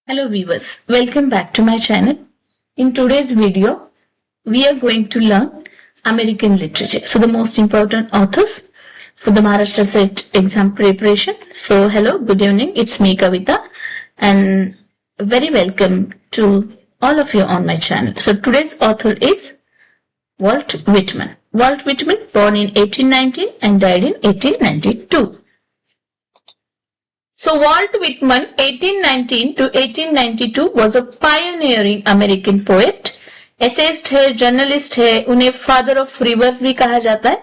Hello viewers, welcome back to my channel. In today's video, we are going to learn American literature. So the most important authors for the Maharashtra Set exam preparation. So hello, good evening, it's me Kavita and very welcome to all of you on my channel. So today's author is Walt Whitman. Walt Whitman, born in 1819 and died in 1892. So Walt Whitman 1819 to 1892 was a pioneering American poet. Essayist है, journalist है, उन्हें father of free verse भी कहा जाता है.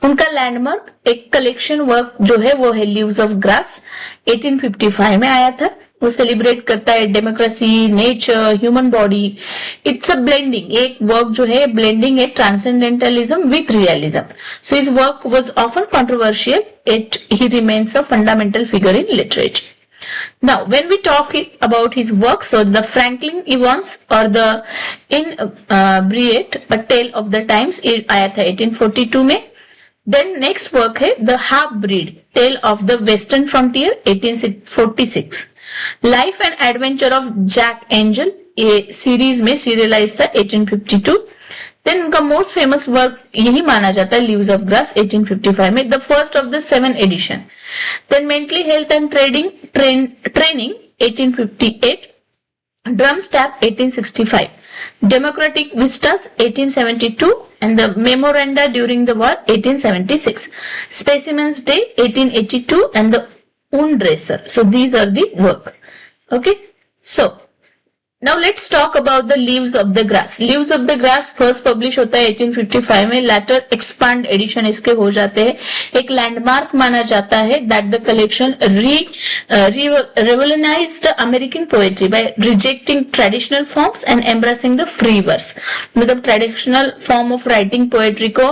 उनका landmark एक collection work जो है वो है लीव्स ऑफ ग्रास, 1855 में आया था. वो सेलिब्रेट करता है democracy, nature, human body. It's a blending, एक वर्क जो है ब्लेंडिंग है transcendentalism with realism. So his work was often controversial, it he remains a fundamental figure in literature. Now, when we talk about his work, so the Franklin Evans or the Inebriate, A Tale of the Times, आया था 1842 में. Then next work है The Half Breed, Tale of the Western Frontier, 1846. Life and Adventure of Jack Angel, ये series में serialised था 1852. Then उनका most famous work यही माना जाता है लीव्स ऑफ ग्रास 1855 में, the first of the 7 edition. Then mentally health and training 1858, drum स्टैप 1865, democratic vistas 1872 and the memoranda during the war 1876, specimens day 1882 and the Undresser. So these are the work. Okay, so now let's talk about the Leaves of the Grass. Leaves of the Grass first publish होता है 1855 में, later expand edition इसके हो जाते हैं. एक landmark माना जाता है that the collection revolutionized American poetry by rejecting traditional forms and embracing the free verse. मतलब traditional form of writing poetry को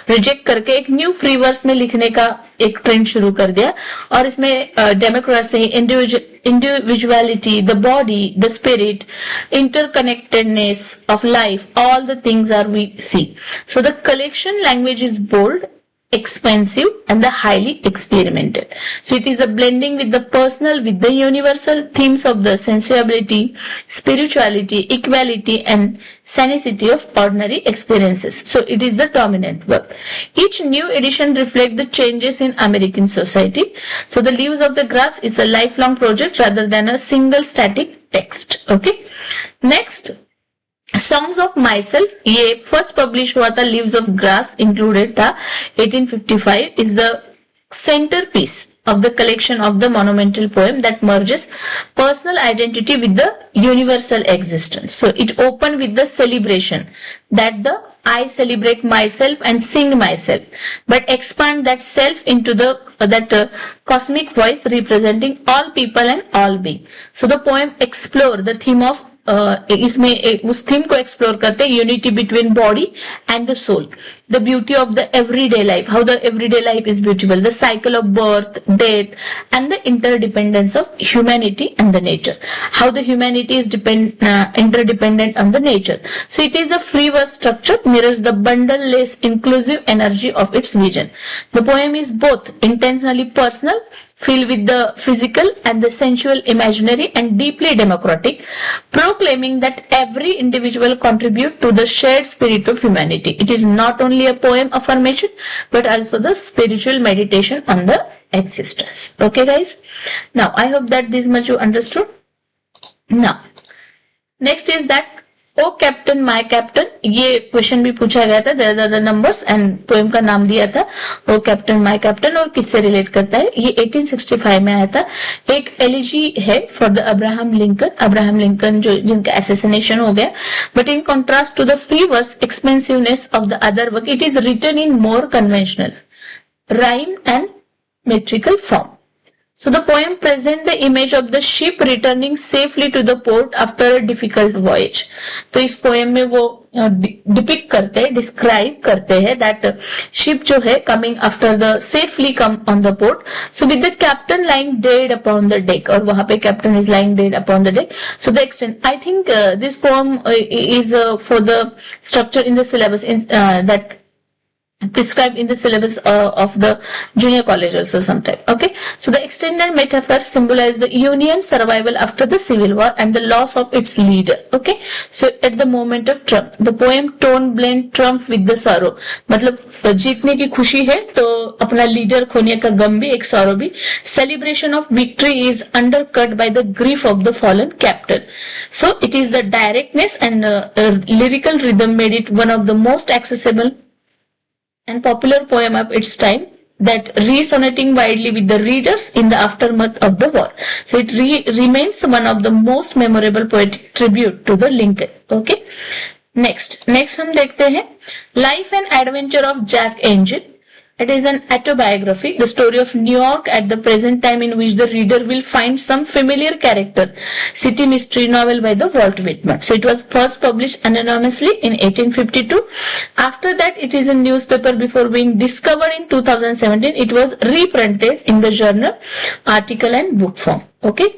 reject करके एक new free verse में लिखने का एक ट्रेंड शुरू कर दिया. और इसमें democracy, individuality, the body, the spirit, interconnectedness of life, all the things are we see. So the collection language is bold, expensive and the highly experimental. So it is a blending with the personal with the universal themes of the sensibility, spirituality, equality and sanicity of ordinary experiences. So it is the dominant work. Each new edition reflects the changes in American society. So the Leaves of the Grass is a lifelong project rather than a single static text. Okay. Next, Songs of Myself, ये first publish हुआ था, leaves of grass included था 1855, is the centerpiece of the collection of the monumental poem that merges personal identity with the universal existence. So it opened with the celebration that the I celebrate myself and sing myself, but expand that self into the cosmic voice representing all people and all being. So the poem explore the theme of इसमें उस theme को explore करते हैं, unity between body and the soul, the beauty of the everyday life, how the everyday life is beautiful, the cycle of birth, death and the interdependence of humanity and the nature, how the humanity is interdependent on the nature. So it is a free verse structure, mirrors the bundle-less inclusive energy of its vision. The poem is both intentionally personal, filled with the physical and the sensual imaginary, and deeply democratic, proclaiming that every individual contribute to the shared spirit of humanity. It is not only a poem affirmation but also the spiritual meditation on the existence. Okay guys, now I hope that this much you understood. Now next is that O captain my captain, ये question भी पूछा गया था. There are the numbers and poem का नाम दिया था ओ captain my captain, और किससे रिलेट करता है. ये 1865 में आया था. एक एलिजी है फॉर द अब्राहम लिंकन जो जिनका असैसिनेशन हो गया. But in contrast to the free verse expensiveness of the other work, it is written in more conventional rhyme and metrical form. So the poem presents the image of the ship returning safely to the port after a difficult voyage. तो इस poem में वो depict करते हैं, describe करते हैं that ship जो है coming after the safely come on the port. So with the captain lying dead upon the deck, और वहां पे captain is lying dead upon the deck. So the extent I think this poem is for the structure in the syllabus that prescribed in the syllabus of the junior college also sometime. Okay, so the extended metaphor symbolize the union survival after the civil war and the loss of its leader. Okay, so at the moment of Trump, the poem tone blend Trump with the sorrow. मतलब जीतने की खुशी है तो अपना leader खोने का गम भी, एक sorrow भी. Celebration of victory is undercut by the grief of the fallen captain. So it is the directness and lyrical rhythm made it one of the most accessible and popular poem of its time, that resonating widely with the readers in the aftermath of the war. So it remains one of the most memorable poetic tribute to the Lincoln. Okay. Next हम देखते हैं Life and Adventure of Jack Angel. It is an autobiography, the story of New York at the present time, in which the reader will find some familiar character. City mystery novel by the Walt Whitman. So it was first published anonymously in 1852. After that, it is a newspaper before being discovered in 2017. It was reprinted in the journal, article and book form. Okay.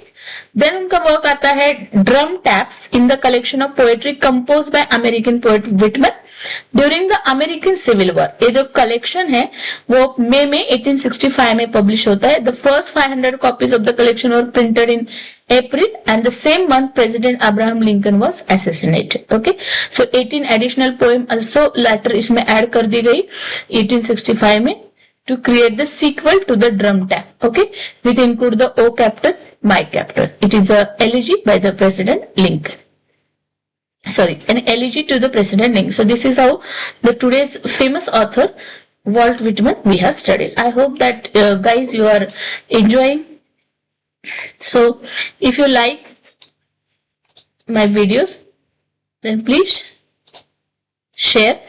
Then उनका work आता है drum taps in the collection of poetry compose by American poet Whitman during the American civil war. ये जो collection है वो मई में 1865 में publish होता है. The first 500 copies of the collection were printed in April, and the same month President Abraham Lincoln was assassinated. Okay, so 18 additional poem also later इसमें add कर दी गई 1865 में to create the sequel to the drum tap. Okay, which include the O Captain, My Captain. It is a elegy by the President Lincoln. Sorry, an elegy to the President Lincoln. So this is how the today's famous author Walt Whitman we have studied. I hope that guys you are enjoying. So if you like my videos, then please share,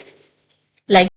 like.